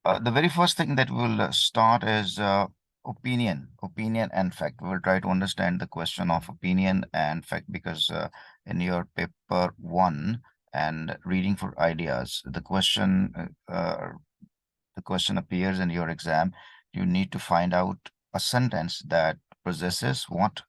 The very first thing that we'll start is opinion and fact. We'll try to understand the question of opinion and fact because in your paper one and reading for ideas, the question appears in your exam. You need to find out a sentence that possesses what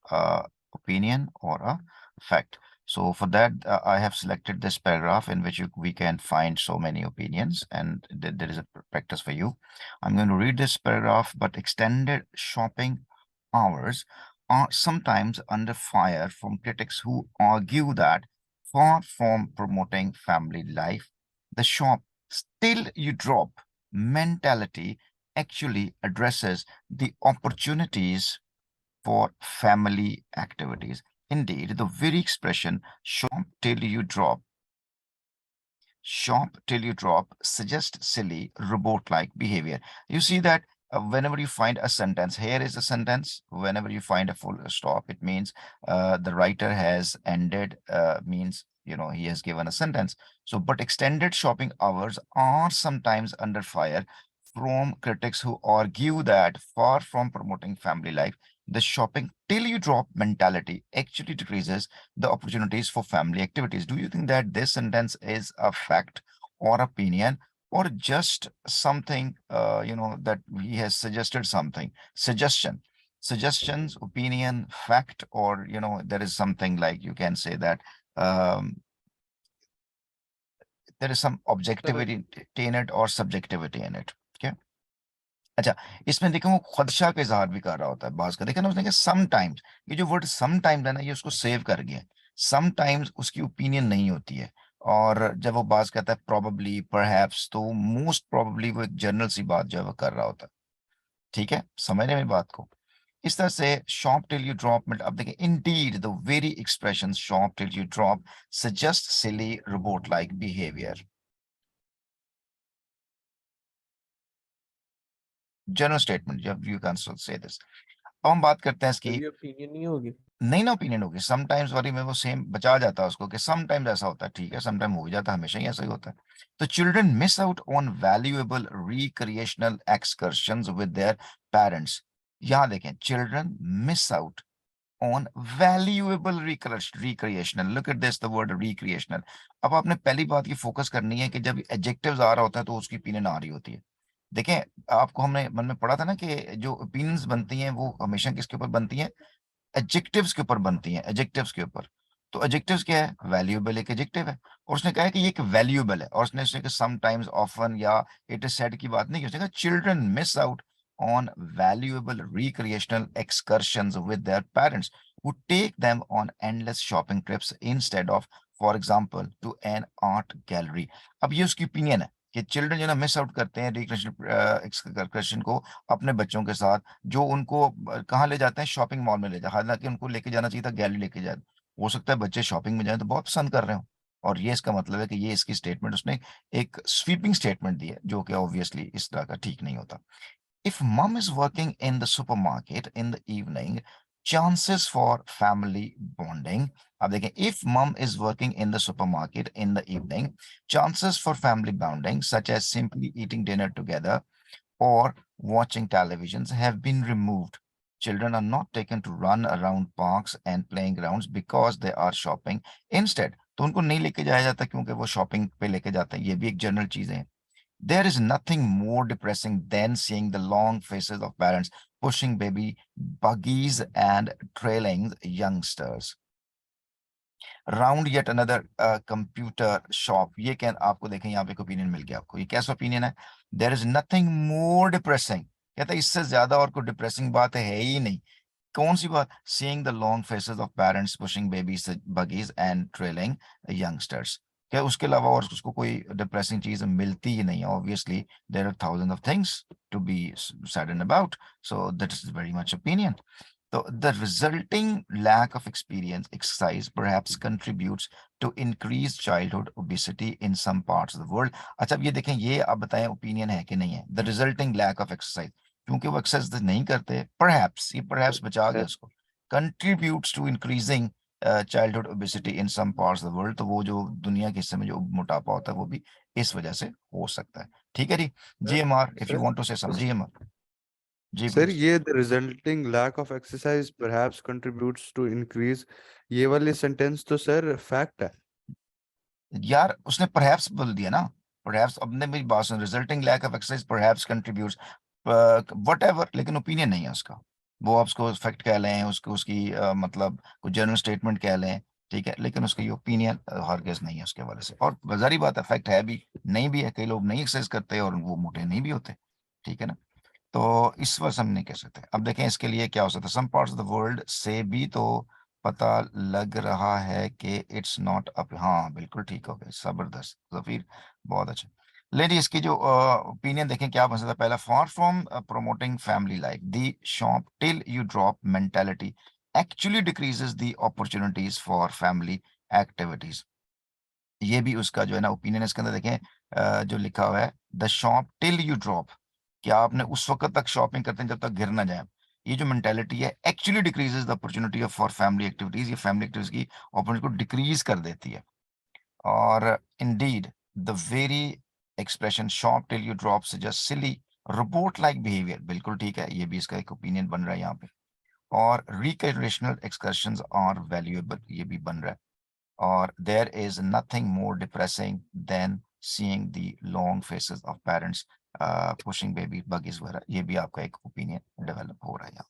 opinion or a fact. So for that, I have selected this paragraph in which we can find so many opinions, and there is a practice for you. I'm going to read this paragraph, but extended shopping hours are sometimes under fire from critics who argue that far from promoting family life, the shop still you drop mentality actually addresses the opportunities for family activities. Indeed, the very expression shop till you drop suggests silly robot-like behavior. You see that whenever you find a sentence, here is a sentence. Whenever you find a full stop, it means the writer has ended, means, he has given a sentence. So, but extended shopping hours are sometimes under fire from critics who argue that far from promoting family life, the shopping till you drop mentality actually decreases the opportunities for family activities. Do you think that this sentence is a fact or opinion or just something, that he has suggested something, suggestions, opinion, fact, or, there is something like you can say that there is some objectivity in it or subjectivity in it. Okay. अच्छा, इसमें देखो वो खदशा का इजहार भी कर रहा होता है बाज का। देखा ना उसने कहा समटाइम्स, ये जो वर्ड समटाइम्स है ना, ये उसको सेव कर गया। समटाइम्स उसकी ओपिनियन नहीं होती है, और जब वो बाज कहता है प्रोबेबली परहैप्स, तो मोस्ट प्रोबेबली वो एक जनरल सी बात जो है वो कर रहा होता है। ठीक है, समझ रहे हैं मेरी बात को? इस तरह से शॉप टिल यू ड्रॉप, अब देखिए Indeed the very expression shop till you drop suggest silly robot like behaviour. General statement, you can still say this. अब हम बात करते हैं इसकी। ओपिनियन नहीं होगी, नहीं ना ओपिनियन होगी, समटाइम्स वाली में वो सेम बचा जाता है उसको कि समटाइम्स ऐसा होता है, ठीक है, समटाइम हो ही जाता है, हमेशा ही ऐसा ही होता है। तो children miss out on valuable recreational excursions with their parents. यहाँ देखें, children miss out on valuable recreational, look at this, the word recreational. अब आपने पहली बात की फोकस करनी है कि जब एडजेक्टिव्स आ रहा होता है तो उसकी ओपिनियन आ रही होती है। देखें, आपको हमने मन में पढ़ा था ना कि जो ओपिनियंस बनती हैं वो हमेशा किसके ऊपर बनती हैं? एडजेक्टिव्स के ऊपर बनती हैं, एडजेक्टिव्स के ऊपर। तो एडजेक्टिव्स क्या है? वैल्यूएबल एक एडजेक्टिव है, और उसने कहा है कि ये एक वैल्यूएबल है, और उसने समटाइम्स, ऑफन या इट इज सेड की बात नहीं की। उसने कहा children miss out on valuable recreational excursions with their parents who take them on endless shopping trips instead of, for example, to an art gallery। अब ये उसकी ओपिनियन है कि चिल्ड्रन जो ना मिस आउट करते हैं रिक्रिएशनल एक्सकर्शन को अपने बच्चों के साथ, जो उनको कहाँ ले जाते हैं? शॉपिंग मॉल में ले जाते, हालांकि उनको लेके जाना चाहिए था गैलरी लेके जाए। हो सकता है बच्चे शॉपिंग में जाए तो बहुत पसंद कर रहे हो, और ये इसका मतलब है कि ये इसकी स्टेटमेंट, उसने एक स्वीपिंग स्टेटमेंट दी है जो कि ऑब्वियसली इस तरह का ठीक नहीं होता। If mom is working in the supermarket in the evening, chances for family bonding। अब देखें, if mom is working in the supermarket in the evening, chances for family bonding, such as simply eating dinner together or watching televisions, have been removed। Children are not taken to run around parks and playing grounds because they are shopping instead। तो उनको नहीं लेके जाया जाता क्योंकि वो shopping पे लेके जाते हैं। ये भी एक जनरल चीजें हैं। There is nothing more depressing than seeing the long faces of parents pushing baby buggies and trailing youngsters around yet another computer shop। ये क्या आपको देखें, यहाँ पे ओपिनियन मिल गया आपको। ये कैसा ओपिनियन है? There is nothing more depressing, कहता है इससे ज्यादा और कोई डिप्रेसिंग बात है ही नहीं। कौन सी बात? Seeing the long faces of parents pushing babies buggies and trailing youngsters। क्या उसके अलावा और उसको कोई डिप्रेसिंग चीज मिलती ही नहीं है? Obviously there are thousand of things to be saddened about, so that is very much opinion. So the resulting lack of experience exercise perhaps contributes to increased childhood obesity in some parts of the world। अच्छा, अब ये देखें, ये आप बताएं opinion है कि नहीं है? The resulting lack of exercise, क्योंकि वो एक्सरसाइज नहीं करते, परहैप्स, ये परहैप्स बचा गया उसको, contributes to increasing childhood obesity in some parts of the world. तो वो जो दुनिया के हिस्से में जो मोटापा होता है वो भी इस वजह से हो सकता है। ठीक है जी। Sir GMR, if you sir want to say some GMR. जी सर, प्लीज। ये the resulting lack of exercise perhaps contributes to increase, ये वाली सेंटेंस तो सर फैक्ट है। यार उसने परहैप्स बोल दिया ना, परहैप्स। अब ने मेरी बात सुन, resulting lack of exercise perhaps contributes whatever, लेकिन ओपिनियन नहीं है उसका। वो आप उसको फैक्ट कह लें, उसको उसकी मतलब कुछ जनरल स्टेटमेंट कह लें, ठीक है, लेकिन उसका ये ओपिनियन हरगिज़ नहीं है उसके हवाले से। और जारी बात है, फैक्ट है भी नहीं भी है, कई लोग नहीं एक्सरसाइज करते और वो मोटे नहीं भी होते, ठीक है ना। तो इस वजह से हम नहीं कह सकते। अब देखें इसके लिए क्या हो सकता है, some parts of the world से भी तो पता लग रहा है कि इट्स नॉट अप। हाँ बिल्कुल ठीक हो गया, जबरदस्त जफीर, बहुत अच्छा। ले जी, इसकी जो ओपिनियन देखें क्या बन सकता है। पहला, far from promoting family life, the shop till you drop mentality actually decreases the opportunities for family activities. ये भी उसका जो है ना ओपिनियन, इसके अंदर देखें जो लिखा हुआ है, the shop till you drop, कि आपने उस वक्त तक शॉपिंग करते हैं जब तक गिर ना जाए। ये जो मेंटेलिटी है actually decreases the opportunity of for family activities, ये फैमिली एक्टिविटीज की अपॉर्चुनिटी को डिक्रीज कर देती है। और Indeed the very expression shop till you drop suggest silly robot like behaviour, बिल्कुल ठीक है, ये भी इसका एक ओपिनियन बन रहा है यहाँ पे। और रिक्रिएशनल एक्सकर्शंस आर वैल्यूएबल, ये भी बन रहा है। और there is nothing more depressing than seeing the long faces of parents pushing baby buggies वगैरह, ये भी आपका एक ओपिनियन डेवलप हो रहा है यहाँ।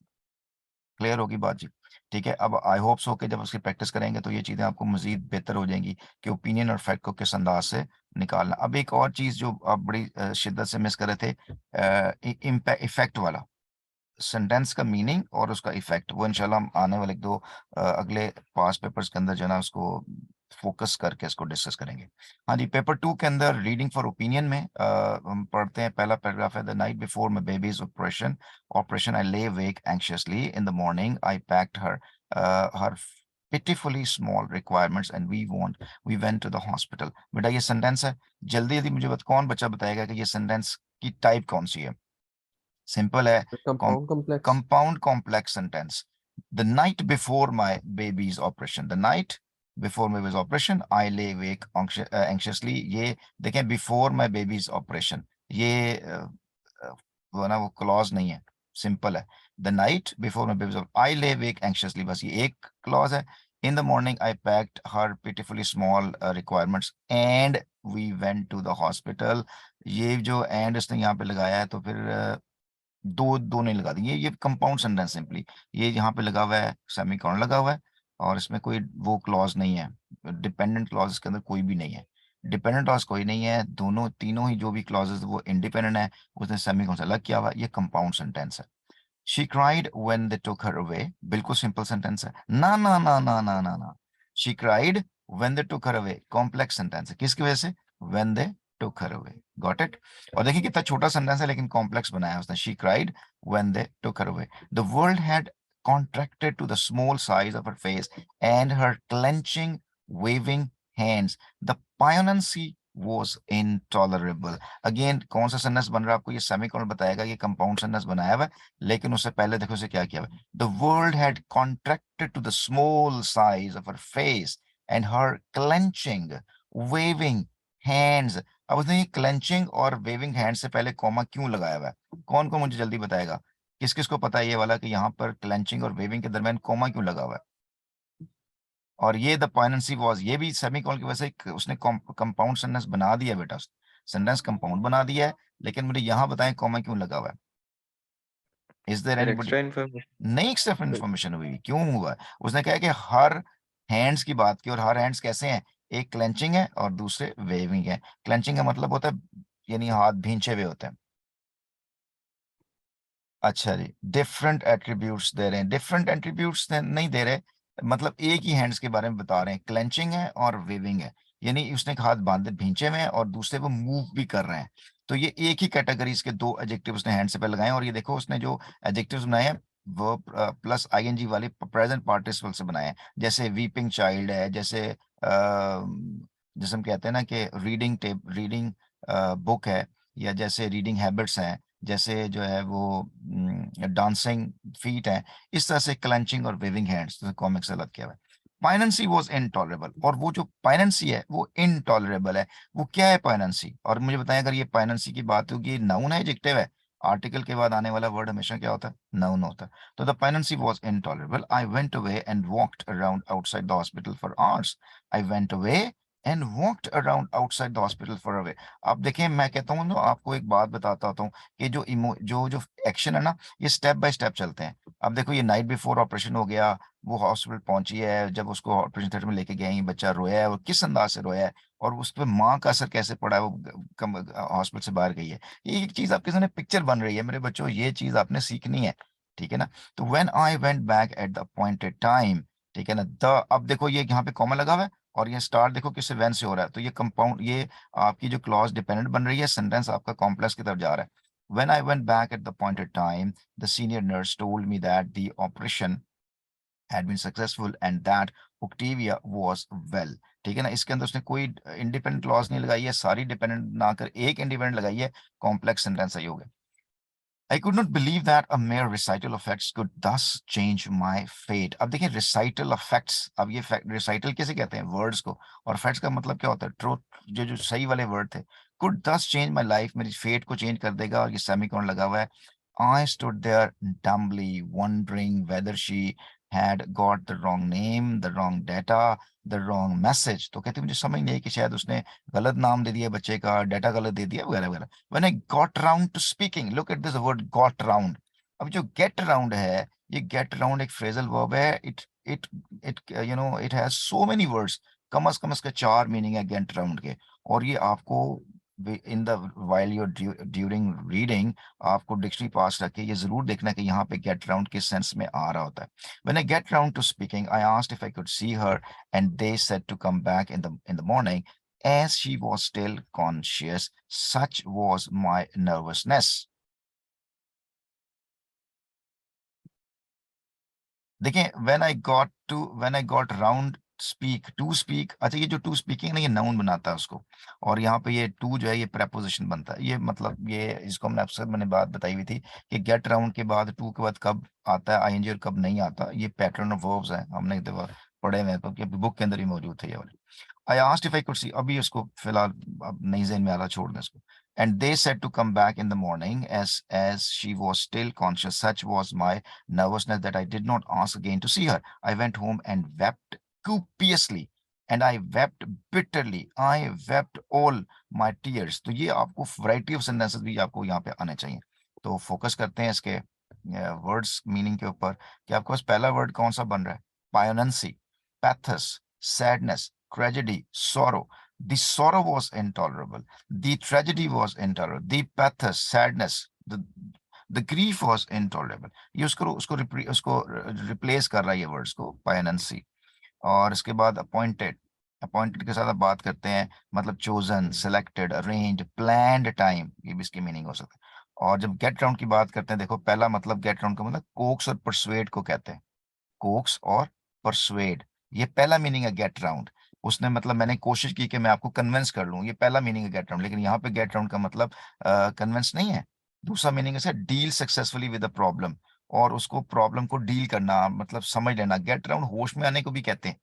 क्लियर होगी बात जी। ठीक है, अब आई होप सो कि जब उसकी प्रैक्टिस करेंगे तो ये चीजें आपको मजीद बेहतर हो जाएंगी कि ओपिनियन और फैक्ट को किस अंदाज से निकालना। अब एक और चीज जो आप बड़ी शिद्दत से मिस कर रहे थे, इफेक्ट वाला, सेंटेंस का मीनिंग और उसका इफेक्ट, वो इंशाल्लाह हम आने वाले दो अगले पास पेपर्स के अंदर जो है ना उसको फोकस करके इसको डिस्कस करेंगे। हाँ जी, पेपर 2 के अंदर रीडिंग फॉर ओपिनियन में हम पढ़ते हैं, पहला पैराग्राफ है, the night before my baby's operation operation I lay awake anxiously in the morning I packed her her pitifully small requirements and we went to the hospital। बेटा ये sentence है, जल्दी जल्दी मुझे कौन बच्चा बताएगा कि ये सेंटेंस की टाइप कौन सी है। सिंपल है, compound complex. Compound complex sentence. The night before my baby's operation, the night before my baby's operation I lay awake anxiously, ये देखें बिफोर माय बेबीज ऑपरेशन, ये वो ना वो क्लॉज नहीं है, सिंपल है। The night before my baby's I lay awake anxiously, बस ये एक क्लॉज है। In the morning I packed her pitifully small requirements and we went to the hospital. ये जो एंड इसने यहाँ पे लगाया है तो फिर दो दो नहीं लगा देंगे, ये कंपाउंड सेंटेंस सिंपली, ये यहाँ पे लगा हुआ है, सेमीकोलन लगा हुआ है, और इसमें कोई वो क्लॉज नहीं है, डिपेंडेंट क्लॉज इसके अंदर कोई भी नहीं है, डिपेंडेंट क्लॉज कोई नहीं है, दोनों तीनों ही जो भी क्लॉजेस वो इंडिपेंडेंट है, उसने सेमीकोलन से अलग किया हुआ, ये कंपाउंड सेंटेंस है। She cried when they took her away, बिल्कुल सिंपल सेंटेंस है, ना ना ना ना ना ना ना। She cried when they took her away, complex sentence है, किसकी वजह से, when they took her away, got it। और देखिए कितना छोटा सेंटेंस है लेकिन कॉम्प्लेक्स बनाया है उसने, she cried when they took her away, the world had contracted to the small size of her face and her clenching waving hands, the poignancy was intolerable। Again कौन सा सेंटेंस बन रहा है आपको ये सेमीकोलन बताएगा, ये कंपाउंड सेंटेंस बनाया हुआ है, लेकिन उससे पहले देखो उसे क्या किया हुआ है, the world had contracted to the small size of her face and her clenching waving hands. अब उसने ये क्लेंचिंग और वेविंग हैंड से पहले कॉमा क्यों लगाया हुआ है, कौन को मुझे जल्दी बताएगा, किस किस को पता है ये वाला कि यहाँ पर क्लेंचिंग और वेविंग के दरमियान कॉमा क्यों लगा हुआ है। और ये द पोइनेंसी वाज, ये भी सेमीकोलन की वजह से उसने कंपाउंड सेंटेंस बना दिया बेटा, सेंटेंस कंपाउंड बना दिया है, लेकिन मुझे यहाँ बताएं कॉमा क्यों लगा हुआ है। Is there sir anybody, extra information. नहीं एक्सेप्ट इन्फॉर्मेशन हुई, क्यों हुआ, उसने कहा कि हर हैंड्स की बात की, और हर हैंड्स कैसे हैं, एक क्लेंचिंग है और दूसरे वेविंग है। क्लेंचिंग का मतलब होता है यानी हाथ भींचे हुए होते हैं। अच्छा जी, डिफरेंट एट्रीब्यूट्स दे रहे हैं, डिफरेंट एट्रीब्यूट्स नहीं दे रहे, मतलब एक ही हैंड्स के बारे में बता रहे हैं, क्लेंचिंग है और वेविंग है, यानी उसने हाथ बांधे भींचे हुए हैं और दूसरे वो मूव भी कर रहे हैं। तो ये एक ही कैटेगरीज के दो एडजेक्टिव उसने हैंड से पहले लगाए हैं, और ये देखो उसने जो एडजेक्टिव्स बनाए हैं वो प्लस आईएनजी वाले प्रेजेंट पार्टिसिपल से बनाए हैं, जैसे वीपिंग चाइल्ड है, जैसे हम कहते हैं ना कि रीडिंग बुक है, या जैसे रीडिंग हैबिट्स हैं, जैसे जो है वो डांसिंग फीट है, इस तरह से क्लेंचिंग और वेविंग हैंड्स, तो कॉमिक से अलग किया हुआ है। पाइनेंसी वॉज इनटॉलरेबल, और वो जो पाइनेंसी है वो इनटॉलरेबल है। वो क्या है पाइनेंसी? और मुझे बताएं, अगर ये पाइनेंसी की बात होगी, नाउन है एडजेक्टिव है? आर्टिकल के बाद आने वाला वर्ड हमेशा क्या होता है? नाउन होता है। तो the poignancy was intolerable, I went away and walked around outside the hospital for hours. I went away and walked around outside the hospital for away. अब देखें, मैं कहता हूँ ना, आपको एक बात बताता होता हूँ कि जो एक्शन है ना, ये स्टेप बाय स्टेप चलते हैं। अब देखो, ये नाइट बिफोर ऑपरेशन हो गया, वो हॉस्पिटल पहुंची है, जब उसको ऑपरेशन थिएटर में लेके गए, बच्चा रोया है, और किस अंदाज से रोया है, और उस पर माँ का असर कैसे पड़ा है, वो हॉस्पिटल से बाहर गई है। ये एक चीज आपके सामने पिक्चर बन रही है मेरे बच्चों, ये चीज आपने सीखनी है, ठीक है ना। तो when I went back at the appointed time, ठीक है ना, द, अब देखो ये यहाँ पे कॉमा लगा हुआ है, और ये स्टार्ट देखो किससे, वेन से हो रहा है, तो ये कंपाउंड, ये आपकी जो क्लॉज डिपेंडेंट बन रही है, सेंटेंस आपका कॉम्प्लेक्स की तरफ जा रहा है। When I went back at the appointed time, the senior nurse told me that the operation had been successful and that Octavia was well. ठीक है ना, इसके अंदर उसने कोई इंडिपेंडेंट क्लॉज नहीं लगाई है, सारी डिपेंडेंट ना कर एक इंडिपेंडेंट लगाई है, कॉम्प्लेक्स सेंटेंस सही हो गया। I could not believe that a mere recital of facts could thus change my fate. अब देखिए, recital of facts, अब ये recital कैसे कहते हैं वर्ड्स को, और facts का मतलब क्या होता है? ट्रूथ, जो जो सही वाले वर्ड थे। Could thus change my life, मेरी फेट को चेंज कर देगा, और ये सेमीकोलन लगा हुआ है। I stood there dumbly wondering whether she had got the wrong name, the wrong data, the wrong message. तो कहते मुझे समझ नहीं आई कि शायद उसने गलत नाम दे दिया बच्चे का, डाटा गलत दे दिया, वगैरह वगैरह। When I got round to speaking, look at this word got round. अब जो get round है, ये get round एक phrasal verb है। It it has so many words. कम से कम इसके 4 मीनिंग है get round के। और ये आपको in the while you're during reading, आपको डिक्शनरी पास रख के ये जरूर देखना कि यहाँ पे गेट राउंड किस सेंस में आ रहा होता है। When I get round to speaking, I asked if I could see her, and they said to come back in the morning, as she was still conscious. Such was my nervousness. देखिए, when I got round speak to speak, अच्छा ये जो to speaking ना, ये noun बनाता है उसको, और यहाँ पे ये टू जो है ये प्रेपोजिशन बनता है। ये मतलब ये इसको हमने अक्सर, मैंने बात बताई हुई थी कि गेट राउंड के बाद टू के बाद कब आता है आईएनजी और कब नहीं आता, ये पैटर्न ऑफ वर्ब्स है, हमने एक दफा पढ़े हुए हैं, क्योंकि बुक के अंदर ही मौजूद थे ये वाले। I asked if I could see, अभी इसको फिलहाल अब नहीं ज़हन में आ रहा, छोड़ दें इसको। And they said to come back in the morning, as she was still conscious. Such was my nervousness that I did not ask again to see her. I went home and wept copiously, and I wept bitterly. I wept all my tears. तो ये आपको variety of sentences भी आपको यहाँ पे आने चाहिए। तो फोकस करते हैं इसके वर्ड्स मीनिंग के ऊपर, कि आपके पास पहला वर्ड कौन सा बन रहा है? पायोनेंसी, पैथस, sadness, tragedy, sorrow. The sorrow was intolerable. The tragedy was intolerable. The pathos, sadness, the grief was intolerable. ये उसको रिप्लेस कर रहा है ये वर्ड्स को, पायनेंसी। और इसके बाद अपॉइंटेड, अपॉइंटेड के साथ आप बात करते हैं, मतलब chosen, selected, arranged, planned time, ये भी इसकी मीनिंग हो सकता है। और जब गेट राउंड की बात करते हैं, देखो पहला मतलब गेट राउंड का मतलब कोक्स और परसुएड को कहते हैं। कोक्स और परसुएड, ये पहला मीनिंग है गेट राउंड। उसने मतलब मैंने कोशिश की कि मैं आपको कन्विंस कर लूं, ये पहला मीनिंग है गेट राउंड। लेकिन यहाँ पे गेट राउंड का मतलब कन्विंस नहीं है। दूसरा मीनिंग है deal successfully with a problem, और उसको प्रॉब्लम को डील करना, मतलब समझ लेना। गेट राउंड होश में आने को भी कहते हैं,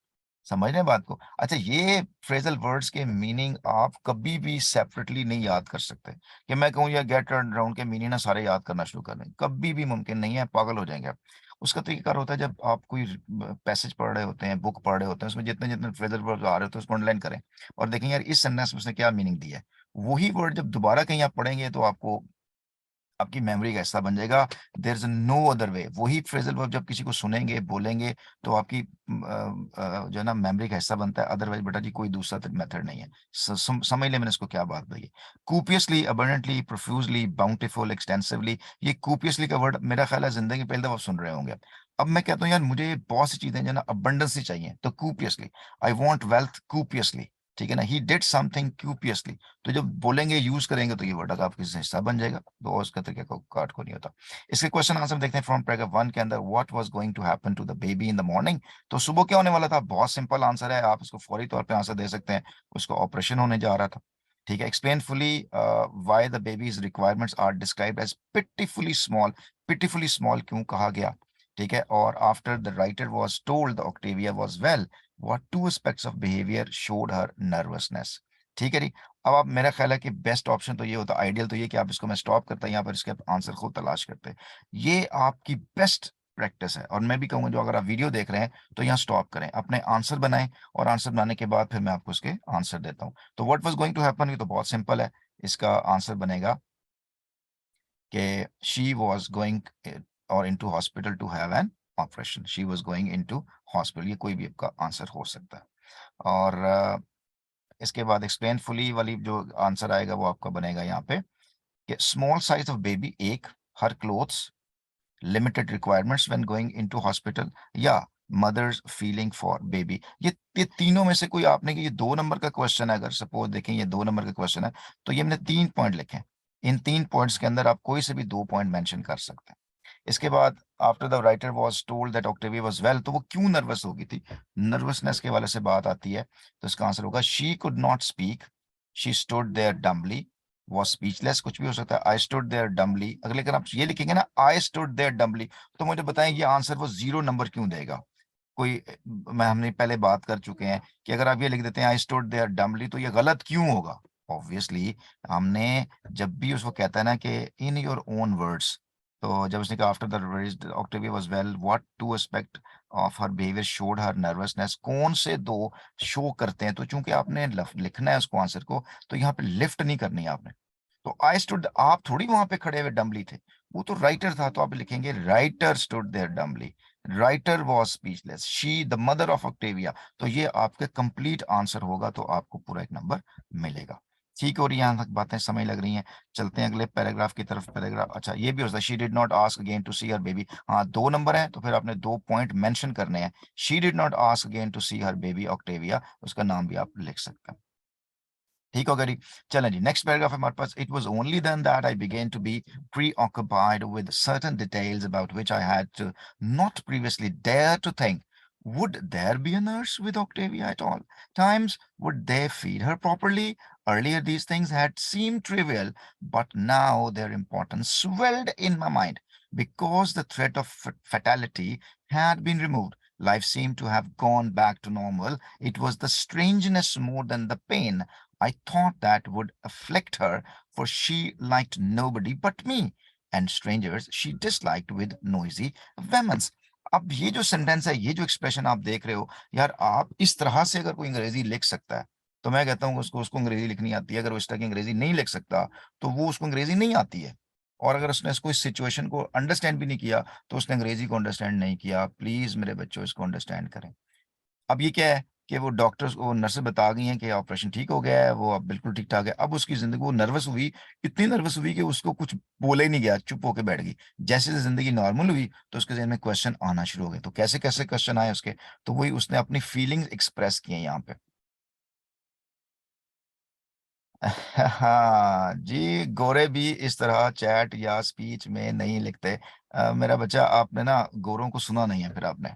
समझ रहे हैं बात को। अच्छा, ये फ्रेजल वर्ड्स के मीनिंग आप कभी भी सेपरेटली नहीं याद कर सकते, कि मैं कहूँ या गेट राउंड के मीनिंग ना सारे याद करना शुरू कर दें, कभी भी मुमकिन नहीं है, पागल हो जाएंगे आप। उसका तरीका होता है, जब आप कोई पैसेज पढ़ रहे होते हैं, बुक पढ़ रहे होते हैं, उसमें जितने जितने फ्रेजल वर्ड्स आ रहे होते हैं उसको अंडरलाइन करें, और देखें यार इस सेंटेंस में उसने क्या मीनिंग दिया है। वही वर्ड जब दोबारा कहीं आप पढ़ेंगे तो आपको आपकी मेमोरी का हिस्सा बन जाएगा। There is no other way. वही फ्रेजल वर्ब जब किसी को सुनेंगे, बोलेंगे, तो आपकी जो है ना मेमोरी का हिस्सा बनता है। अदरवाइज बेटा जी कोई दूसरा मेथड नहीं है। समझ ले मैंने इसको क्या बात बताई। कूपियसली, अबंडेंटली, प्रोफ्यूजली, बाउंटीफुल, एक्सटेंसिवली। ये कूपियसली का वर्ड मेरा ख्याल है जिंदगी में पहली दफा आप सुन रहे होंगे। अब मैं कहता हूँ यार मुझे बहुत सी चीजें जो है ना अबंडेंस ही चाहिए, तो कूपियसली, आई वॉन्ट वेल्थ कूपियसली, ठीक है ना, ही डिड समथिंग क्यूपियसली। तो जब बोलेंगे, यूज करेंगे, तो ये वर्ड का आपका हिस्सा बन जाएगा, तो और उसका तरीके को काट को नहीं होता। इसके क्वेश्चन आंसर देखते हैं फ्रॉम पैराग्राफ 1 के अंदर। What was going to happen to the baby in the morning. तो सुबह क्या होने वाला था? बहुत सिंपल आंसर है, आप इसको फौरी तौर पे आंसर दे सकते हैं, उसको ऑपरेशन होने जा रहा था। ठीक है, explain fully why the babies requirements are described as pitifully small. Pitifully small क्यों कहा गया? ठीक है, और after the writer was told the Octavia was well, what two aspects of behavior showed her nervousness. ठीक है जी। अब आप, मेरा ख्याल है कि बेस्ट ऑप्शन तो ये होता, आइडियल तो ये कि आप इसको, मैं स्टॉप करता यहाँ पर, इसके आंसर खुद तलाश करते। ये आपकी बेस्ट प्रैक्टिस है, और मैं भी कहूंगा जो अगर आप वीडियो देख रहे हैं तो यहाँ स्टॉप करें, अपने आंसर बनाएं, और आंसर बनाने के बाद फिर मैं आपको इसके आंसर देता हूँ। तो what was going to happen, ये तो बहुत सिंपल है। इसका आंसर बनेगा कि she was going or into hospital to have an operation. She was going into hospital. ये कोई भी आपका आंसर हो सकता है। और इसके बाद एक्सप्लेन फुली वाली जो आंसर आएगा वो आपका बनेगा यहाँ पे कि स्मॉल साइज ऑफ बेबी, एक, हर clothes, limited requirements when going into hospital, या मदर्स फीलिंग फॉर बेबी। ये तीनों में से कोई आपने, कि ये 2 नंबर का क्वेश्चन है, अगर सपोज देखें ये 2 नंबर का क्वेश्चन है, तो ये मैंने 3 पॉइंट लिखे हैं। इन 3 पॉइंट्स के अंदर आप कोई से भी 2 पॉइंट मेंशन कर सकते हैं। इसके बाद after the writer was told that Octavia was well, तो वो क्यों नर्वस हो गई थी, नर्वसनेस के वाले से बात आती है, तो इसका आंसर होगा she could not speak, she stood there dumbly, was speechless, कुछ भी हो सकता है। I stood there dumbly, अगले अगर आप ये लिखेंगे ना I stood there dumbly, तो मुझे बताएं ये आंसर वो 0 नंबर क्यों देगा। कोई मैं, हमने पहले बात कर चुके हैं कि अगर आप ये लिख देते हैं I stood there dumbly, तो ये गलत क्यों होगा। ऑब्वियसली हमने, जब भी उसको कहता है ना कि इन योर ओन वर्ड्स, तो जब उसने कहा after the Octavia was well, what to aspect of her behaviour showed her nervousness, कौन से 2 शो करते हैं, तो चूंकि आपने लिखना है उसको आंसर को, तो यहाँ पे लिफ्ट नहीं करनी है आपने। तो आई स्टूड, आप थोड़ी वहां पे खड़े हुए डम्बली थे, वो तो राइटर था, तो आप लिखेंगे writer stood there dumbly, writer was speechless, she the mother of Octavia. तो ये आपके कंप्लीट आंसर होगा, तो आपको पूरा 1 नंबर मिलेगा। ठीक है, और यहाँ तक बातें समझ लग रही हैं। चलते हैं अगले पैराग्राफ की तरफ। पैराग्राफ, अच्छा ये भी होता है, she did not ask again to see her baby. हाँ, 2 नंबर है, तो फिर आपने 2 पॉइंट मेंशन करने हैं। She did not ask again to see her baby Octavia, उसका नाम भी आप लिख सकते हैं। ठीक हो गया जी। चलें जी, नेक्स्ट पैराग्राफ हमारे पास। It was only then that I began to be preoccupied with certain details about which I had not previously dared to think. Would there be a nurse with Octavia at all times? Would they feed her properly? Earlier these things had seemed trivial, but now their importance swelled in my mind because the threat of fatality had been removed. Life seemed to have gone back to normal. It was the strangeness more than the pain I thought that would afflict her, for she liked nobody but me, and strangers she disliked with noisy vehemence. अब ये जो sentence है, ये जो expression आप देख रहे हो, यार आप इस तरह से अगर कोई अंग्रेजी लिख सकता है, तो मैं कहता हूँ उसको अंग्रेजी लिखनी आती है। अगर वो इस तरह की अंग्रेजी नहीं लिख सकता, तो वो उसको अंग्रेजी नहीं आती है। और अगर उसने इसको, इस सिचुएशन को अंडरस्टैंड भी नहीं किया, तो उसने अंग्रेजी को अंडरस्टैंड नहीं किया। प्लीज मेरे बच्चों, इसको अंडरस्टैंड करें। अब ये क्या है कि वो डॉक्टर्स, वो नर्सें बता गई हैं कि ऑपरेशन ठीक हो गया है, वो अब बिल्कुल ठीक ठाक है। अब उसकी जिंदगी, वो नर्वस हुई, इतनी नर्वस हुई कि उसको कुछ बोला ही नहीं गया, चुप होके बैठ गई। जैसे जैसे जिंदगी नॉर्मल हुई, तो उसके जहन में क्वेश्चन आना शुरू हो गए। तो कैसे कैसे क्वेश्चन आए उसके, तो वही उसने अपनी फीलिंग्स एक्सप्रेस किए यहाँ पे। हाँ जी, गोरे भी इस तरह चैट या स्पीच में नहीं लिखते। मेरा बच्चा, आपने ना गोरों को सुना नहीं है फिर आपने,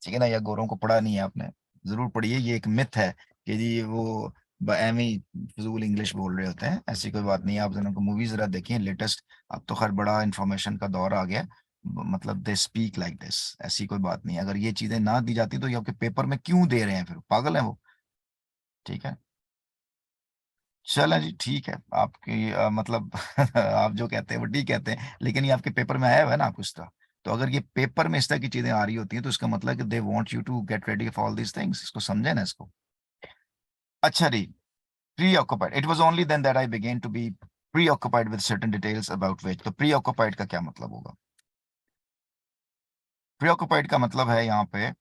ठीक है ना, या गोरों को पढ़ा नहीं है आपने। जरूर पढ़िए। ये एक मिथ है कि जी वो एमी फजूल इंग्लिश बोल रहे होते हैं, ऐसी कोई बात नहीं है। आप जरा को मूवी जरा देखिए लेटेस्ट। अब तो खैर बड़ा इंफॉर्मेशन का दौर आ गया, मतलब दे स्पीक लाइक दिस, ऐसी कोई बात नहीं है। अगर ये चीजें ना दी जाती तो ये आपके पेपर में क्यों दे रहे हैं, फिर पागल है वो। ठीक है, चलें जी, ठीक है। आपकी मतलब आप जो कहते हैं वो ठीक कहते हैं, लेकिन ये आपके पेपर में आया हुआ है ना आपको इस तरह। तो अगर ये पेपर में इस तरह की चीजें आ रही होती हैं, तो इसका मतलब है कि they want you to get ready for all these things. इसको समझे ना इसको। अच्छा जी, preoccupied, it was only then that I began to be preoccupied with certain details about which, तो preoccupied का क्या मतलब होगा। preoccupied का मतलब है यहाँ पे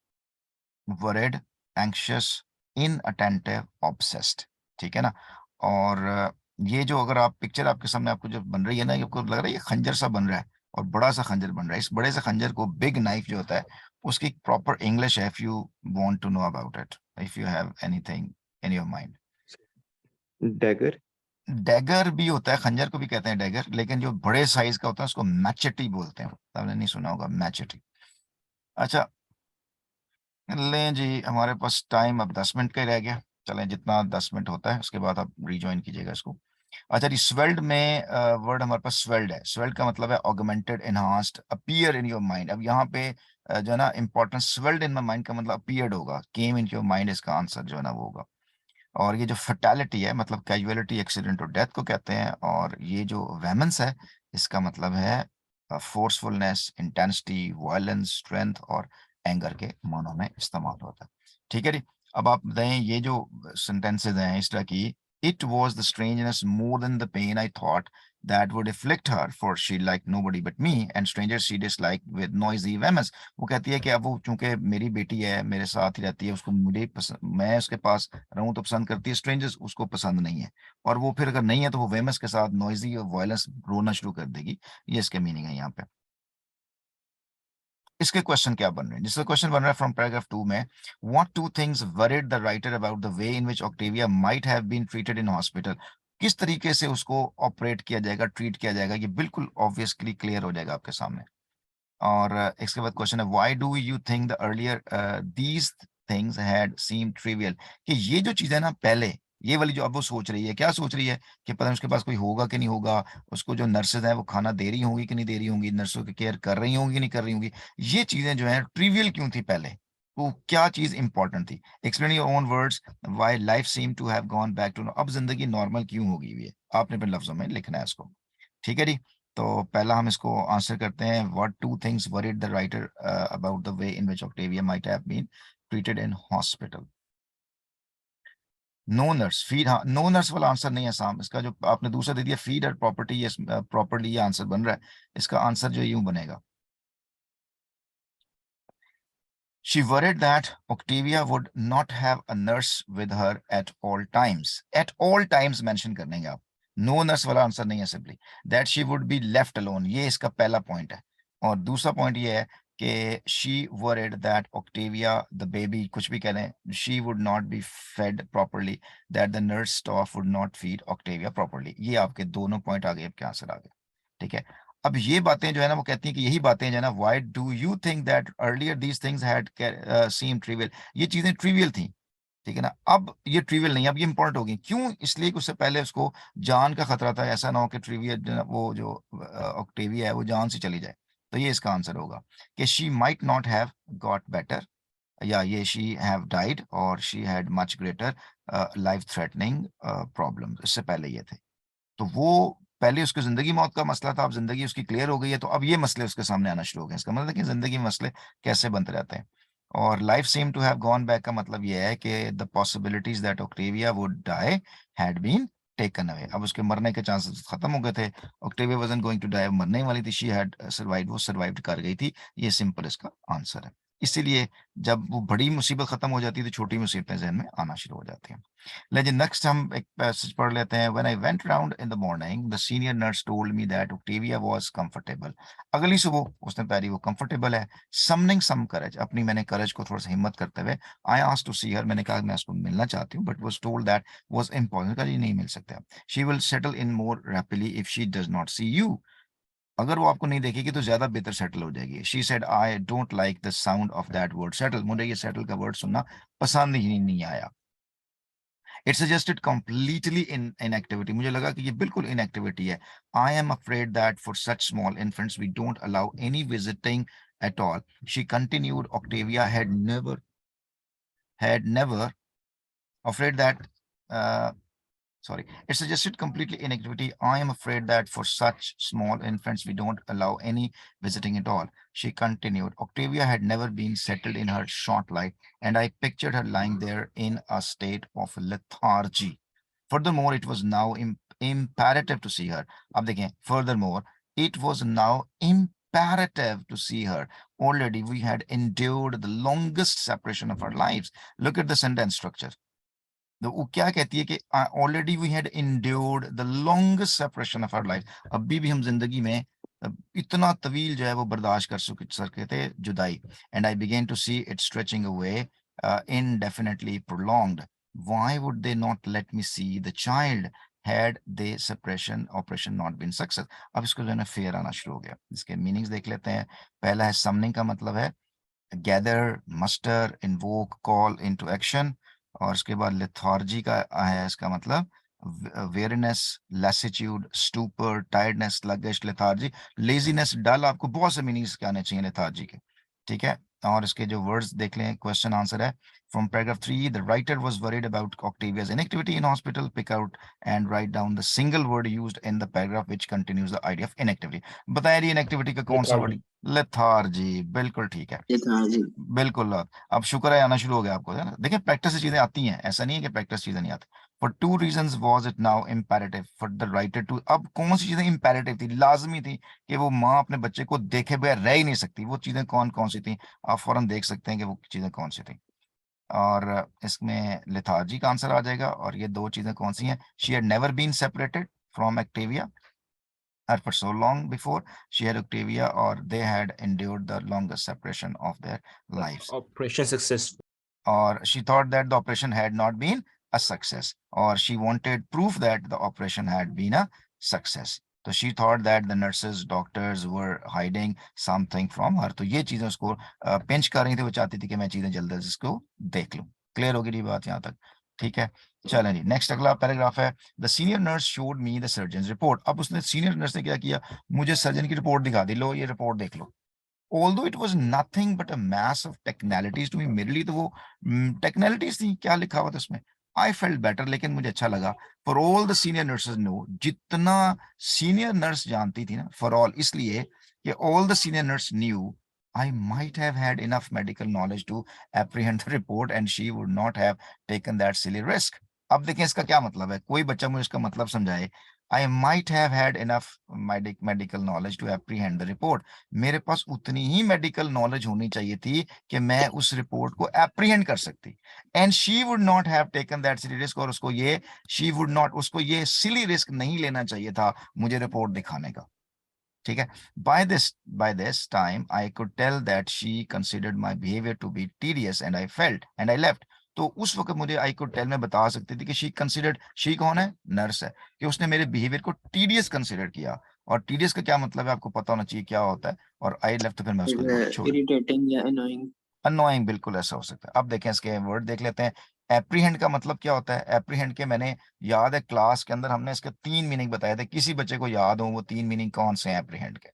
worried, anxious, inattentive, obsessed। ठीक है ना। और ये जो, अगर आप पिक्चर आपके सामने आपको जो बन रही है ना, ये आपको लग रहा है ये खंजर सा बन रहा है, और बड़ा सा खंजर बन रहा है। इस बड़े से खंजर को, बिग नाइफ जो होता है, उसकी प्रॉपर इंग्लिश है, if you want to know about it, if you have anything in your mind. Dagger. Dagger भी होता है, खंजर को भी कहते हैं डैगर, लेकिन जो बड़े साइज का होता है उसको मैचेटी बोलते हैं। आपने नहीं सुना होगा मैचेटी। अच्छा, लें जी, हमारे पास टाइम अब 10 मिनट का ही रह गया। चलें, जितना 10 मिनट होता है उसके बाद आप रिज्वाइन कीजिएगा इसको। अच्छा जी, स्वेल्ड में वर्ड हमारे पास स्वेल्ड है। स्वेल्ड का मतलब है augmented, enhanced, appear in your mind. अब यहाँ पे जो है ना important, swelled in my mind का मतलब अपीयर्ड होगा, केम इन योर माइंड, इसका आंसर जो है ना वो होगा। और ये जो फर्टैलिटी है मतलब कैजुअलिटी, एक्सीडेंट और डेथ को कहते हैं। और ये जो वेमन्स है इसका मतलब है फोर्सफुलनेस, इंटेंसिटी, वायलेंस, स्ट्रेंथ और एंगर के मानों में इस्तेमाल होता है। ठीक है जी। अब आप बताएं ये जो सेंटेंसेज हैं इस तरह की, it was the strangeness more than the pain I thought that would afflict her, for she liked nobody but me, and strangers she disliked with noisy vehemence। वो कहती है कि अब वो चूंकि मेरी बेटी है, मेरे साथ ही रहती है, उसको मुझे पसंद, मैं उसके पास रहूं तो पसंद करती है, स्ट्रेंजर्स उसको पसंद नहीं है। और वो फिर अगर नहीं है तो वो वेमस के साथ नॉइजी और वायलेंस, रोना शुरू कर देगी। ये इसके मीनिंग है यहाँ पे। इसके क्वेश्चन क्या बन रहे हैं? जिसका क्वेश्चन बन रहा है फ्रॉम पैराग्राफ 2 में, what two things worried the writer about the way in which Octavia might have been treated in hospital. किस तरीके से उसको ऑपरेट किया जाएगा, ट्रीट किया जाएगा, ये बिल्कुल ऑब्वियसली क्लियर हो जाएगा आपके सामने। और इसके बाद क्वेश्चन है, why do you think the earlier these things had seem trivial. कि ये जो चीजें ना पहले, ये वाली जो अब वो सोच रही है, क्या सोच रही है कि पता नहीं उसके पास कोई होगा कि नहीं होगा, उसको जो नर्सेज हैं वो खाना दे रही होंगी कि नहीं दे रही होंगी, नर्सों की केयर कर रही होंगी कि नहीं कर रही होंगी, ये चीजें जो है ट्रिवियल क्यों थी पहले, तो क्या चीज इंपॉर्टेंट थी। Explain your own words why life seem to have gone back to, अब जिंदगी नॉर्मल क्यों हो गई हुई है, आपने अपने लफ्जों में लिखना है इसको। ठीक है जी। तो पहला हम इसको आंसर करते हैं, what two things worried the writer about the way in which Octavia might have been treated in hospital. No nurse feed, हाँ नो नर्स वाला आंसर नहीं है साम, इसका जो आपने दूसरा दे दिया फीड और प्रॉपर्टी, ये प्रॉपर्ली ये आंसर बन रहा है। इसका आंसर जो यूं बनेगा, she worried that Octavia would not have a nurse with her at all times। At all times mention करने आप, no nurse वाला आंसर नहीं है simply. That she would be left alone, ये इसका पहला पॉइंट है। और दूसरा पॉइंट ये है कि she worried that Octavia the baby, कुछ भी कह लें, she would not be fed properly, that the nurse staff would not feed Octavia properly। ये आपके दोनों पॉइंट आ गए, आपके आंसर आ गए। ठीक है। अब ये बातें जो है ना वो कहती हैं कि यही बातें जो है ना, why do you think that earlier these things had seem trivial, ये चीजें ट्रिवियल थी। ठीक है ना, अब ये ट्रिवियल नहीं, अब ये इंपॉर्टेंट होगी। क्यों? इसलिए कि उससे पहले उसको जान का खतरा था, ऐसा ना हो कि ट्रिवियल वो जो ऑक्टेविया है वो जान से चली जाए। तो ये इसका आंसर होगा कि she might not have got better, या ये शी हैव डाइड, और she had much greater life threatening problem, इससे पहले ये थे। तो वो पहले उसकी जिंदगी मौत का मसला था, अब जिंदगी उसकी क्लियर हो गई है, तो अब ये मसले उसके सामने आना शुरू हो गए। इसका मतलब है कि जिंदगी में मसले कैसे बनते रहते हैं। और life same to have gone back का मतलब ये है कि the possibilities that Octavia would die had been taken away. अब उसके मरने के चांसेस खत्म हो गए थे। Octavia wasn't going to die, मरने वाली थी, शी हैड सर्वाइव्ड, वो सर्वाइव्ड कर गई थी। ये सिंपल इसका आंसर है। इसीलिए जब वो बड़ी मुसीबत खत्म हो जाती है तो छोटी मुसीबतें जहन में आना शुरू हो जाती हैं। लेकिन नेक्स्ट हम एक पैसेज पढ़ लेते हैं। When I went round in the morning, the senior nurse told me that Octavia was comfortable। अगली सुबह उसने पारी वो comfortable है। Summoning some courage, अपनी मैंने courage को थोड़ा सा हिम्मत करते हुए, I asked to see her, मैंने कहा मैं उसको मिलना चाहती हूँ, but was told that was impossible, कहा ये नहीं मिल सकता। She will settle in more rapidly if she does not see you। अगर वो आपको नहीं देखेगी तो ज्यादा बेहतर सेटल हो जाएगी। She said I don't like the sound of that word settle, मुझे ये settle का वर्ड सुनना पसंद ही नहीं आया। It suggested completely in inactivity, मुझे लगा कि ये बिल्कुल इनएक्टिविटी है। I am afraid that for such small infants we don't allow any visiting at all. She continued, Octavia had never afraid that sorry, it suggested completely inactivity. I am afraid that for such small infants, we don't allow any visiting at all. She continued. Octavia had never been settled in her short life, and I pictured her lying there in a state of lethargy. Furthermore, it was now imperative to see her. अब देखें, furthermore, it was now imperative to see her. Already we had endured the longest separation of our lives. Look at the sentence structure. तो वो क्या कहती है कि already we had endured the longest separation of our life, अभी भी हम जिंदगी में इतना तवील जो है वो बर्दाश्त कर सके थे जुदाई। And I began to see it stretching away indefinitely prolonged। why would they not let me see the child had the separation operation not been success। अब इसको जो है ना फेयर आना शुरू हो गया। इसके मीनिंग्स देख लेते हैं। पहला है समनिंग का मतलब है gather, muster, invoke, call into action. और उसके बाद लेथार्जी का है इसका मतलब weariness, lassitude, stupor, tiredness, sluggish, lethargy, laziness, dull, आपको बहुत से मीनिंग्स के आने चाहिए lethargy के, ठीक है। और इसके जो वर्ड्स देख लें, क्वेश्चन आंसर है from paragraph 3, the writer was worried about Octavia's inactivity in hospital. Pick out and write down the single word used in the paragraph which continues the idea of inactivity. बताया जी inactivity का कौन सा word? lethargy, बिल्कुल ठीक है, lethargy. बिल्कुल। अब शुक्र है आना शुरू हो गया आपको, है ना। देखिए प्रैक्टिस से चीजें आती हैं, ऐसा नहीं है कि प्रैक्टिस चीजें नहीं आती। For 2 reasons was it now imperative for the writer to, अब कौन सी चीजें imperative थी, लाजमी थी कि वो माँ अपने बच्चे को देखे बगैर रह ही नहीं सकती, वो चीजें कौन कौन सी थी, आप फौरन देख सकते हैं कि वो चीजें कौन सी थी। और इसमें लेथार्जी का आंसर आ जाएगा। और ये दो चीजें कौन सी हैं? She had never been separated from Activia for so long before she had Octavia, or they had endured the longest separation of their lives. Operation successful. Or she thought that the operation had not been a success, or she wanted proof that the operation had been a success. So she thought that the nurses, doctors were hiding something from her. तो ये चीजें उसको pinch कर रही थी, वो चाहती थी कि मैं चीजें जल्दी से इसको देख लूं। क्लियर होगी ये बात यहाँ तक? ठीक है, चलें जी। नेक्स्ट अगला पैराग्राफ है, the senior nurse showed me the surgeon report. अब उसने सीनियर नर्स ने क्या किया, मुझे सर्जन की रिपोर्ट दिखा दी, लो ये रिपोर्ट देख लो। Although it was nothing but a mass of technicalities to me, मेरे लिए तो वो technicalities थी, क्या लिखा हुआ था उसमें। I felt better, लेकिन मुझे अच्छा लगा। For all the senior nurses know, जितना senior nurse जानती थी ना, for all, इसलिए कि all the senior nurse knew I might have had enough medical knowledge to apprehend the report and she would not have taken that silly risk. अब देखें इसका क्या मतलब है, कोई बच्चा मुझे इसका मतलब समझाए। I might have had enough medical knowledge to apprehend the report. मेरे पास उतनी ही मेडिकल नॉलेज होनी चाहिए थी कि मैं उस रिपोर्ट को एप्रीहेंड कर सकती। And she would not have taken that silly risk, और उसको ये सिली रिस्क नहीं लेना चाहिए था मुझे रिपोर्ट दिखाने का। ठीक है, by this time I could tell that she considered my behavior to be tedious and I left. तो उस वक्त मुझे आई कुड टेल में बता सकती थी कि शी कंसिडर्ड, शी कौन है? नर्स है, कि उसने मेरे बिहेवियर को टीडियस कंसिडर किया। और टीडियस का क्या मतलब है आपको पता होना चाहिए क्या होता है। और आई लेफ्ट, तो फिर मैं उसको छोड़, irritating या annoying. अनोइंग, बिल्कुल ऐसा हो सकता है। अब देखें इसके वर्ड देख लेते हैं। एप्रीहेंड का मतलब क्या होता है? एप्रीहेंड के मैंने याद है क्लास के अंदर हमने इसके 3 मीनिंग बताए थे, किसी बच्चे को याद हो वो 3 मीनिंग कौन से हैं एप्रीहेंड के?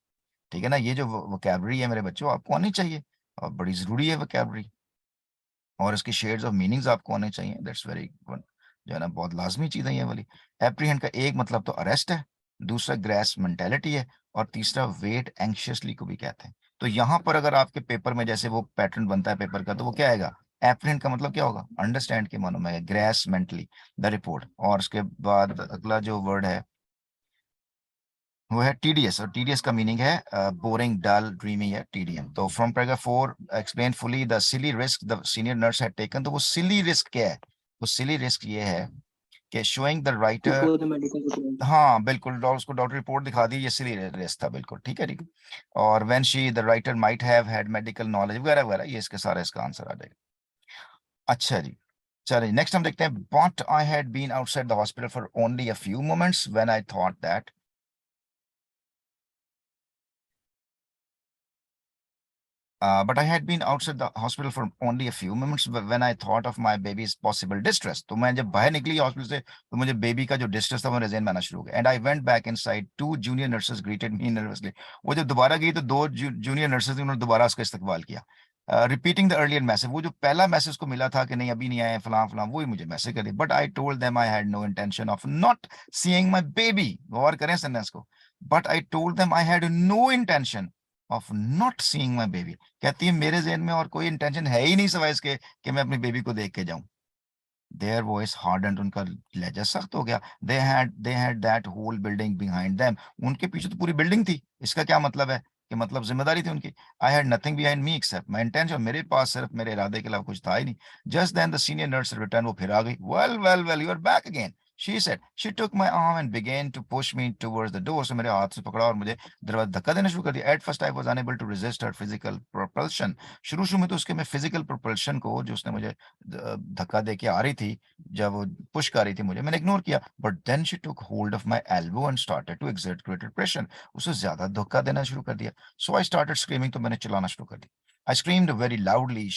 ठीक है ना, ये जो वोकैबुलरी है मेरे बच्चों आपको आनी चाहिए, और बड़ी जरूरी है वोकैबुलरी, और इसकी शेड्स ऑफ मीनिंग्स आपको आने चाहिए। दैट्स वेरी गुड, जो है ना बहुत लाजमी चीज है ये वाली। एप्रीहेंड का एक मतलब तो अरेस्ट है, दूसरा ग्रेस मेंटेलिटी है, और तीसरा वेट एंग्शियसली को भी कहते हैं। तो यहाँ पर अगर आपके पेपर में जैसे वो पैटर्न बनता है पेपर का, तो वो क्या आएगा? एप्रीहेंड का मतलब क्या होगा? अंडरस्टैंड के मानो में, ग्रेस मेंटली द रिपोर्ट। और उसके बाद अगला जो वर्ड है वो है टीडीएस, और टीडीएस का मीनिंग है बोरिंग, डल, ड्रीमी या टीडियम। तो from paragraph 4, explain fully the silly risk the senior nurse had taken. तो वो सिली रिस्क क्या है? वो सिली रिस्क ये है कि showing the writer, Before the medical report. हाँ बिल्कुल, उसको डॉक्टर रिपोर्ट दिखा दी, ये सिली रिस्क था, बिल्कुल ठीक है, ठीक है। और when she the writer might have had medical knowledge वगैरह वगैरह, ये इसके सारा इसका आंसर आ जाएगा। अच्छा जी, चलिए नेक्स्ट हम देखते हैं। But I had been outside the hospital for only a few moments when I thought that, but I had been outside the hospital for only a few moments when I thought of my baby's possible distress. तो मैं जब बाहर निकली hospital से, तो मुझे baby का जो डिस्ट्रेस था वो रिजेन में आना शुरू हो गया। And I went back inside. 2 junior nurses greeted me nervously. वो जब दोबारा गई तो 2 जूनियर नर्सेज ने उन्होंने दोबारा उसका इस्तकबाल किया। रिपीटिंग द अर्लियर मैसेज, वो जो पहला मैसेज को मिला था कि नहीं अभी नहीं आए फलां फलां, वही मुझे मैसेज कर दिया। But I told them I had no intention of not seeing my baby. गौर करें सेंटेंस को, but I told them I had no intention of not seeing my baby. कहती है मेरे ज़हन में और कोई इंटेंशन है ही नहीं सिवाय इसके कि मैं अपनी बेबी को देख के जाऊं। देयर वॉइस हार्डन्ड, उनका लहजा सख्त हो गया। They had that whole building behind them, उनके पीछे तो पूरी बिल्डिंग थी। इसका क्या मतलब है कि मतलब जिम्मेदारी थी उनकी। I had nothing behind me except my intention, मेरे पास सिर्फ मेरे इरादे के अलावा कुछ था ही नहीं। Just then the senior nurse return, वो फिर आ गई। Well you are back again, she said. She took my arm and began to push me towards the door. So मेरे हाथ से पकड़ा और मुझे दरवाजा धक्का देना शुरू कर दिया। At first I was unable to resist her physical propulsion. शुरू में तो उसके मैं physical propulsion को, जो उसने मुझे धक्का दे के आ रही थी, जब वो पुश कर रही थी मुझे, मैंने इग्नोर किया। But then she took hold of my elbow and started to exert greater pressure. उसे ज्यादा धक्का देना शुरू कर दिया। So I started screaming, तो मैंने चिल्लाना शुरू कर दिया। I screamed very loudly.